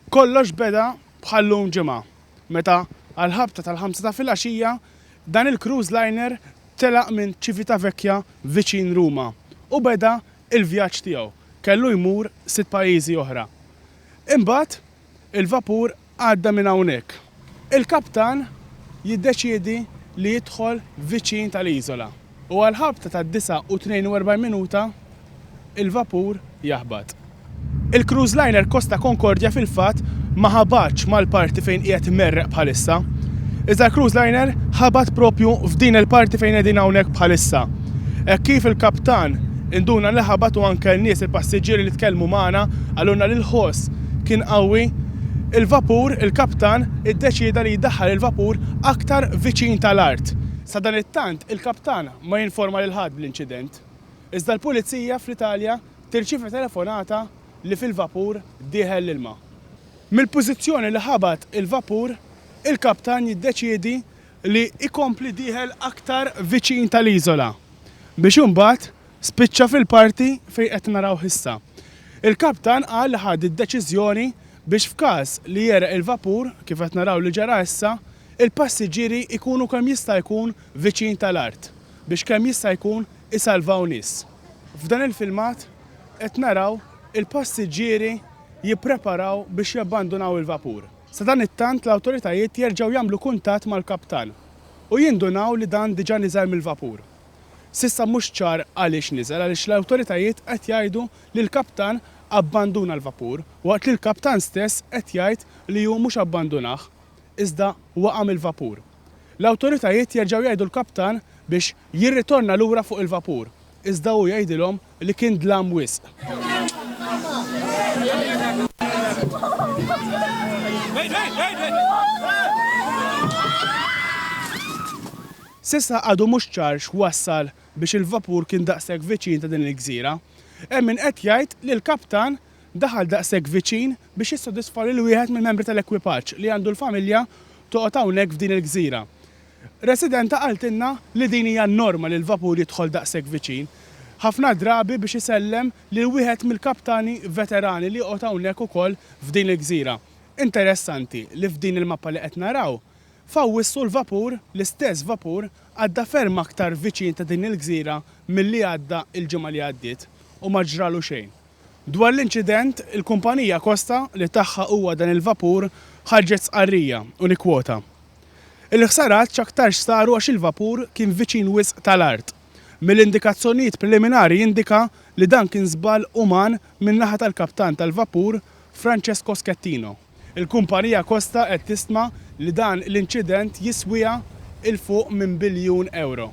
Kollox beda bħallum ġimgħa. Meta għal-ħabta tal-5 ta' filgħaxija dan il-cruise liner telaq minn Civitavecchia viċin Ruma u beda il-vjaġġ tiegħu. Kellu jmur 6 pajjiżi oħra. Imbagħad il-vapur għadda minn hawnhekk. Il-kaptan jiddeċiedi li jidħol viċin tal-iżola u għal-ħabta tad-9:42 minuta il-vapur jaħbad. Il-cruise liner Costa Concordia fil-fatt ma ħabatx mal-parti fejn qiegħed immerreq bħalissa. Iżda l-cruise liner ħabat propju f'din il-parti fejn qegħdin hawnhekk bħalissa. Hekk kif il-kaptan induna li ħabat u anke n-nies il-passiġġieri li tkellmu magħna għalulna li l-ħoss kien qawwi, il-vapur, il-kaptan iddeċieda li jiddaħħal il-vapur aktar viċin tal-art. Sa dan it-tant il-kaptan ma jinforma lil ħadd bl-inċident. Iżda l-pulizija fl-Italja tirċievi telefonata li fil-vapur dieħel l-ilma. Mill-pożizzjoni li ħabat il-vapur, il-kaptan jiddeċiedi li ikompli dieħel aktar viċin tal-iżola biex imbagħad spiċċa fil-parti fejn qed naraw issa. Il-kaptan qal li ħadd id-deċiżjoni biex f'każ li jereq il-vapur kif qed naraw li ġara issa, il-passiġġieri ikunu kemm jista' jkun viċin tal-art biex kemm jista' jkun isalvaw nies. F'dan il-filmat qed naraw il-passiġġieri jippreparaw biex jabbandunaw il-vapur. Sa dan it-tant l-awtoritajiet jerġgħu jagħmlu kuntatt mal-kaptan u jindunaw li dan diġà niżel mill-vapur. S'issa mhux ċar għaliex niżel għaliex l-awtoritajiet qed jgħidu li l-kaptan abbanduna l-vapur waqt li l-kaptan stess qed jgħid li hu mhux abbandunah iżda waqa' mill-vapur. L-awtoritajiet jerġgħu jgħidu l-kaptan biex jirritorna lura fuq il-vapur iżda hu jgħidilhom li kien dlam wisq. S'issa għadu mhux ċar x'wassal biex il-vapur kien daqshekk viċin ta' din il-gżira. Hemm min qed jgħid li l-kaptan daħal daqshekk viċin biex jissodisfa lil wieħed mill-membri tal-ekwipaġġ li għandu l-familja toqgħod hawnhekk f'din il-gżira. Residenta qaltilna li din hija norma li l-vapur jidħol daqshekk viċin. Ħafna drabi biex isellem lil wieħed mill-kaptani veterani li joqgħod hawnhekk ukoll f'din il-gżira. Interessanti li f'din il-mappa li qed naraw fawissu l-vapur, l-istess vapur, għadda ferm aktar viċin ta' din il-gżira milli għadda il-ġimgħa li għaddiet u ma ġralu xejn. Dwar l-inċident, il-kumpanija Costa li tagħha huwa dan il-vapur ħarġet sqarrija u nikkwota. Il-ħsarat x'aktarx saru għax il-vapur kien viċin wisq tal-art. Mill-indikazzjonijiet preliminari jindika li dan kien żball uman min-naħa tal-kaptan tal-vapur Francesco Schettino. Il-kumpanija Costa qed tisma' li dan l-inċident jiswiha il fuq minn biljun euro.